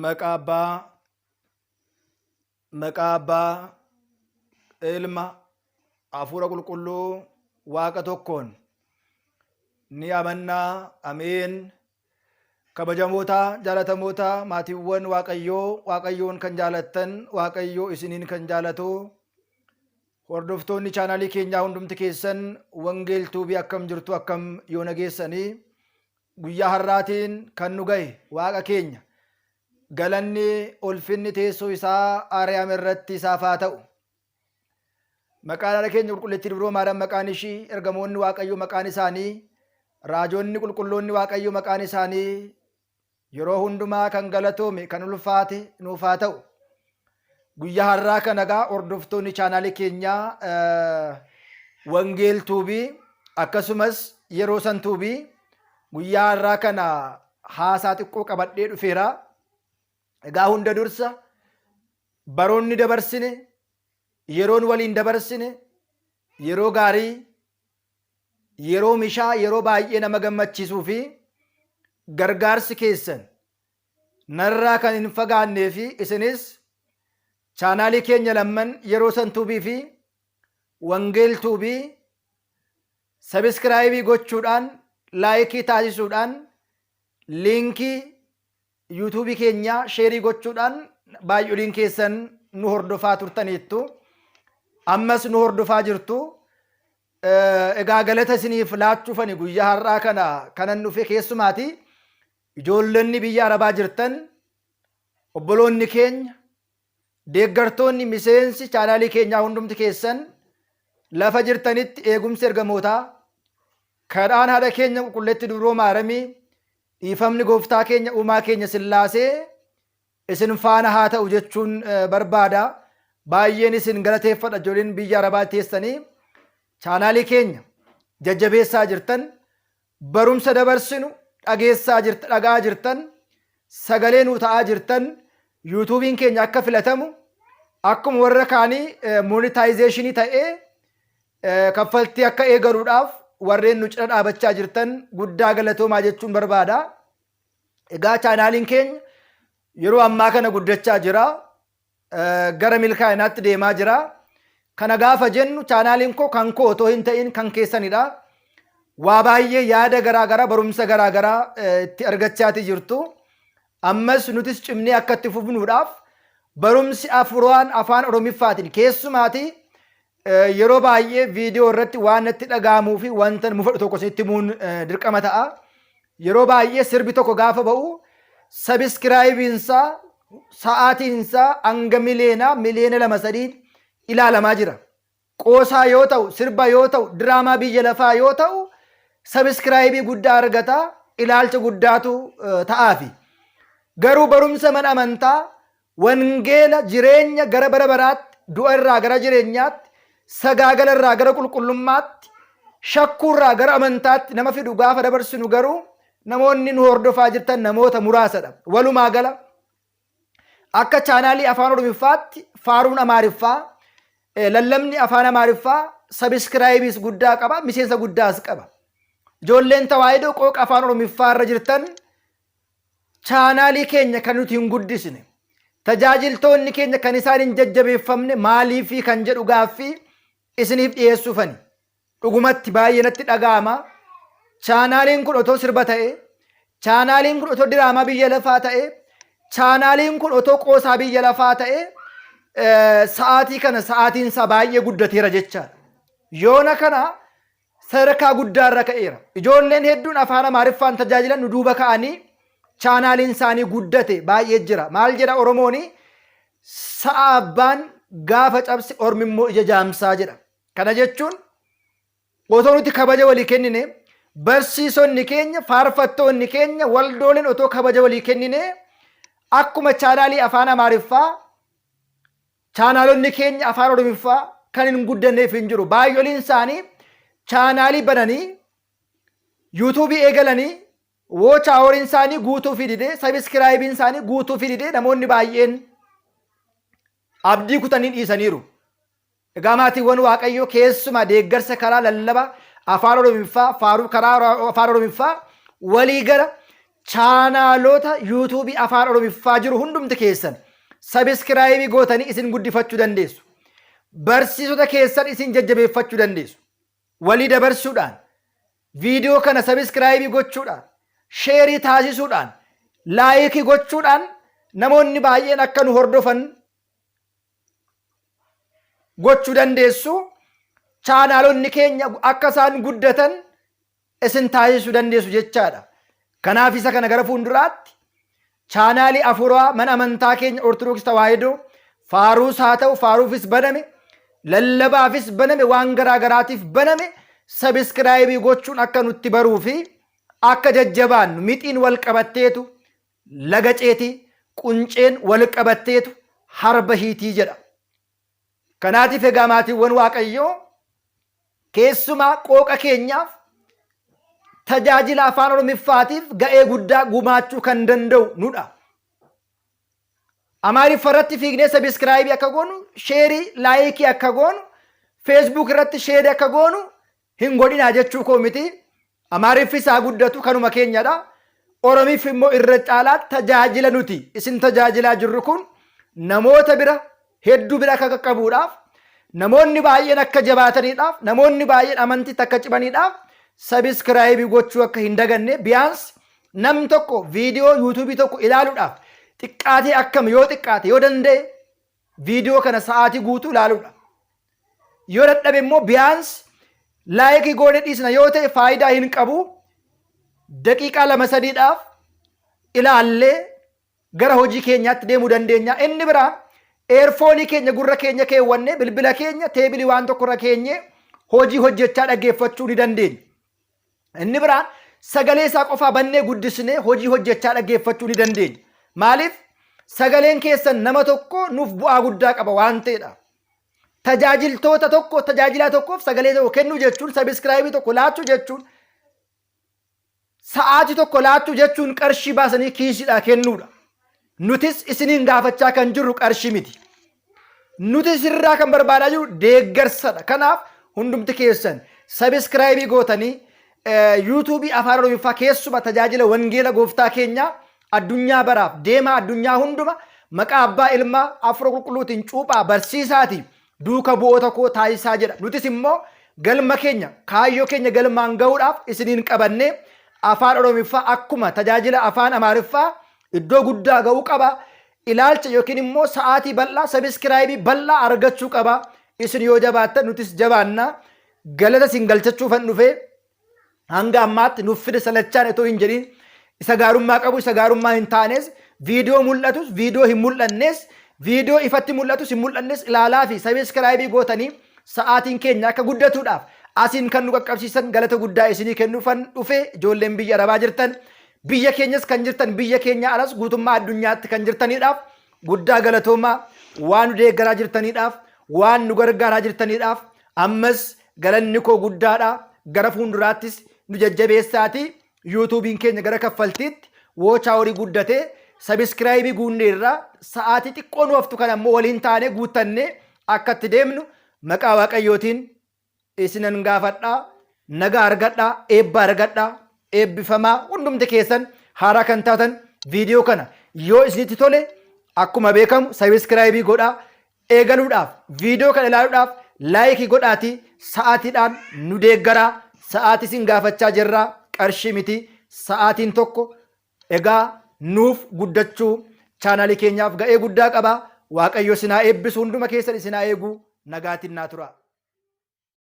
Maqaa Abbaa, Ilma, Hafuura Qulqulluu, Waaqa tokkoon ni amannaa. Ameen. Kabajamoota, jaalatamoota, maatiiwwan Waaqayyoon kan jaalattan, Waaqayyoo isiniin kan jaalatu, hordoftoonni chaanaalii keenyaa hundumti keessan Wangeel Tuubii akkam jirtu, akkam yoo nageessanii, guyyaa har'aatiin kan nu gahe Waaqa keenya. Galanni ulfinni teessoo isaa Aariyaam irratti isaaf haa ta'u. Maqaan haadha keenya qulqulleettii Dubroo Maariyaam maqaan ishii, ergamoonni Waaqayyoo maqaan isaanii, raajoonni qulqulloonni Waaqayyoo maqaan isaanii yeroo hundumaa kan galatoome kan ulfaate nuuf haa ta'u. Guyyaa har'aa kana egaa hordoftoonni chaanaalii keenyaa Wangeel Tuubii akkasumas Yeroo San Tuubii guyyaa har'aa kana haasaa xiqqoo qabadhee dhufeera. Egaa hunda dursa baroonni dabarsine, yeroon waliin dabarsine, yeroo gaarii, yeroo mishaa, yeroo baay'ee nama gammachiisuu fi gargaarsi keessan narraa kan hin fagaannee fi isinis chaanaalii keenya lamman Yeroo San Tuubii fi Wangeel Tuubii sabiskiraayibii gochuudhaan, laayikii taasisuudhaan, liinkii yuutuubii keenya sheerii gochuudhaan baay'ooliin keessan nu hordofaa turtaniittu. Ammas nu hordofaa jirtu. Egaa galata isiniif laachuufani guyyaa har'aa kana kanan dhufe keessumaati. Ijoollonni biyya Arabaa jirtan, obboloonni keenya, deeggartoonni miseensi chaanaalii keenyaa hundumti keessan lafa jirtanitti eegumsi ergamootaa, kadhaan haadha keenya qulqulleettii Dubroo Maariyaamii, dhiifamni gooftaa keenya uumaa keenya Sillaasee isin faana haa ta'u jechuun barbaada. Baay'een isin galateeffadha. Ijoolleen biyya Arabaa teessanii chaanaalii keenya jajjabeessaa jirtan, barumsa dabarsinu dhagaa jirtan, sagalee nu ta'aa jirtan, yuutuubiin keenya akka filatamu akkuma warra kaanii monetaayizeeshinii ta'ee kaffaltii akka eegaluudhaaf warreen nu cina dhaabachaa jirtan guddaa galatoomaa jechuun barbaada. Egaa chaanaaliin keenya yeroo ammaa kana guddachaa jira. Gara milkaa'inaatti deemaa jira. Kana gaafa jennu chaanaaliin koo kan koo otoo hin ta'in kan keessanidha. Waa baay'ee yaada garaagaraa, barumsa garaagaraa itti argachaati jirtu. Ammas nutis cimnee akka itti fufnuudhaaf barumsi afaan Oromiffaatiin keessumaati yeroo baay'ee viidiyoo irratti waan itti dhaga'amuu fi wanta nu fudhatu tokko isinitti himuun dirqama ta'a. Yeroo baay'ee sirbi tokko gaafa ba'u sabiskiraayibiinsaa sa'aatiinsaa hanga miliyoona 2-3 ilaalamaa jira. Qoosaa yoo ta'u, sirba yoo ta'u, diraamaa biyya lafaa yoo ta'u, sabiskiraayibii guddaa argata, ilaalcha guddaatu ta'aafi. Garuu barumsa mana amantaa, wangeela jireenya gara bara baraatti, du'a irraa gara jireenyaatti, sagaagala irraa gara qulqullummaatti, shakkuu irraa gara amantaatti nama fidu gaafa dabarsinu garuu namoonni nu hordofaa jirtan namoota muraasadha. Walumaa gala akka chaanaalii afaan Oromiffaatti faaruun Amaariffaa, lallabni afaan Amaariffaa sabiskiraayibiis guddaa qaba, miseensa guddaas qaba. Ijoolleen tawaahidoo qooqa afaan Oromiffaa irra jirtan chaanaalii keenya kan nuti hin guddisne, tajaajiltoonni keenya kan isaan hin jajjabeeffamne maaliifi kan jedhu gaaffii isiniif dhiyeessuufani. Dhugumatti baay'ee natti dhaga'ama. Chaanaaliin kun otoo sirba ta'e, chaanaaliin kun otoo diraamaa biyya lafaa ta'e, chaanaaliin kun otoo qoosaa biyya lafaa ta'e, sa'aatii kana sa'aatiinsaa baay'ee guddateera jechaadha. Yoona kana sadarkaa guddaarra ka'eera. Ijoolleen hedduun afaan Amaariffaan tajaajilan nu duuba ka'anii chaanaaliin isaanii guddate baay'ee jira. Maal jedha Oromooni? Sa'a abbaan gaafa cabse ormi immoo ija jaamsaa jedha. Kana jechuun otoo nuti kabaja walii kennine, barsiisonni keenya, faarfattoonni keenya, waldooleen otoo kabaja walii kennine, akkuma chaanaalii afaan Amaariffaa, chaanaalonni keenya afaan Oromiffaa kan hin guddanneef hin jiru. Baay'ooliin isaanii chaanaalii bananii, yuutuubii eegalanii, wochaaworiin isaanii guutuu fi didee, sabiskiraayibiin isaanii guutuu fi didee namoonni baay'een abdii kutanii dhiisaniiru. Egaa maatiiwwan Waaqayyoo keessumaa deeggarsa karaa lallaba afaan Oromiffaa, faaruu karaa afaan Oromiffaa walii gara chaanaalota yuutuubii afaan oromiffaa jiru hundumti keessan sabiskiraayibii gootanii isin guddifachuu dandeessu. Barsiisota keessan isin jajjabeeffachuu dandeessu. Walii dabarsuudhaan, viidiyoo kana sabiskiraayibii gochuudhaan, sheerii taasisuudhaan, laayikii gochuudhaan namoonni baay'een akka nu hordofan gochuu dandeessu. Chaanaalonni keenya akka isaan guddatan isin taasisuu dandeessu jechaadha. Kanaaf isa kana gara fuulduraatti chaanaalii afuuraa mana amantaa keenya Ortodoksii Tawaahidoo faaruus haa ta'u faaruufis baname, lallabaafis baname, waan garaa garaatiif baname sabiskiraayibii gochuun akka nutti baruu fi akka jajjabaannu mixiin wal qabatteetu laga ceetii qunceen wal qabatteetu harba hiitii jedha. Kanaatiif egaa maatiiwwan Waaqayyoo keessumaa qooqa keenyaaf tajaajila afaan oromiffaatiif ga'ee guddaa gumaachuu kan danda'u nudha. Amaariffa irratti fiignee sabiskiraayibii akka goonu, sheerii laayikii akka goonu, feesbuuk irratti sheerii akka goonu hin godhinaa jechuu koo miti. Amaariffi isaa guddatu kanuma keenyadha. Oromiif immoo irra caalaa tajaajila nuti isin tajaajilaa jirru kun namoota bira hedduu bira akka qaqqabuudhaaf, namoonni baay'een akka jabaataniidhaaf, namoonni baay'een amantiitti akka cimaniidhaaf sabiskiraayibii gochuu akka hin daganne biyaans nam tokko viidiyoo yuutuubii tokko ilaaluudhaaf xiqqaatee akkam yoo xiqqaate yoo danda'e viidiyoo kana sa'aatii guutuu ilaaluudha. Yoo dadhabe immoo biyaans laayikii goone dhiisna yoo ta'e faayidaa hin qabu. Daqiiqaa 2-3 ilaallee gara hojii keenyaatti deemuu dandeenya. Inni biraa eerfoonii keenya gurra keenya keewwannee bilbila keenya teebilii waan tokkorra keenyee hojii hojjechaa dhaggeeffachuu ni dandeenya. Inni biraan sagalee isaa qofaa bannee guddisnee hojii hojjechaa dhaggeeffachuu ni dandeenya. Maaliif? Sagaleen keessan nama tokko nuuf bu'aa guddaa qaba waan ta'eedha. Tajaajiltoota tokko tajaajilaa tokkoof sagalee tokko kennuu jechuun sabiskiraayibii tokko laachuu jechuun sa'aatii tokko laachuu jechuun qarshii baasanii kiisiidhaa kennuudha. Nutis isiniin gaafachaa kan jirru qarshii miti. Nuti sirraa kan barbaadaa jiru deeggarsadha. Kanaaf hundumti keessan sabiskiraayibii gootanii yuutuubii afaan oromiffaa keessuma tajaajila wangeela gooftaa keenyaa addunyaa baraaf deemaa addunyaa hunduma maqaa abbaa ilmaa afur qulqulluutiin cuuphaa barsiisaati duuka bu'oota koo taasisaa jedha. Nutis immoo galma keenya kaayyoo keenya galmaan ga'uudhaaf isiniin qabannee afaan oromiffaa akkuma tajaajila afaan amaariffaa iddoo guddaa ga'uu qaba. Ilaalcha yookiin immoo sa'aatii bal'aa sabiskiraayibii bal'aa argachuu qaba. Isin yoo jabaattan nutis jabaannaa. Galata isin galchachuufan dhufee hanga ammaatti nuuf fide salachaan itoo hin jedhin isa gaarummaa qabu isa gaarummaa hin taanes viidiyoo mul'atus viidiyoo hin mul'annes viidiyoo ifatti mul'atus hin mul'annes ilaalaa fi sabiskiraayibii gootanii sa'aatiin keenya akka guddatuudhaaf asiin kan nu qaqqabsiisan galata guddaa isinii kennuufan dhufee ijoolleen biyya arabaa jirtan biyya keenyas kan jirtan biyya keenya alas guutummaa addunyaatti kan jirtaniidhaaf guddaa galatoomaa waan nu deeggaraa jirtaniidhaaf waan nu gargaaraa jirtaniidhaaf ammas galanni koo guddaadha. Gara fuulduraattis nu jajjabeessaati yuutuubiin keenya gara kaffaltiitti woochaa horii guddatee sabiskiraayibii guunnee irraa sa'aatii xiqqoo nu haftu kan ammoo waliin taanee guuttannee akka itti deemnu maqaa waaqayyootiin isinan gaafadhaa. Nagaa argadhaa, eebba argadhaa, eebbifamaa hundumti keessan haaraa kan taatan viidiyoo kana yoo isinitti tole akkuma beekamu sabiskiraayibii godhaa eegaluudhaaf viidiyoo kana ilaaluudhaaf laayikii godhaatii sa'aatiidhaan nu deeggaraa. Sa'aatii isin gaafachaa jirraa qarshii miti sa'aatiin tokko egaa nuuf guddachuu chaanaalii keenyaaf ga'ee guddaa qaba. Waaqayyo isin haa eebbisu hunduma keessan isin haa eegu nagaatiin naa tura.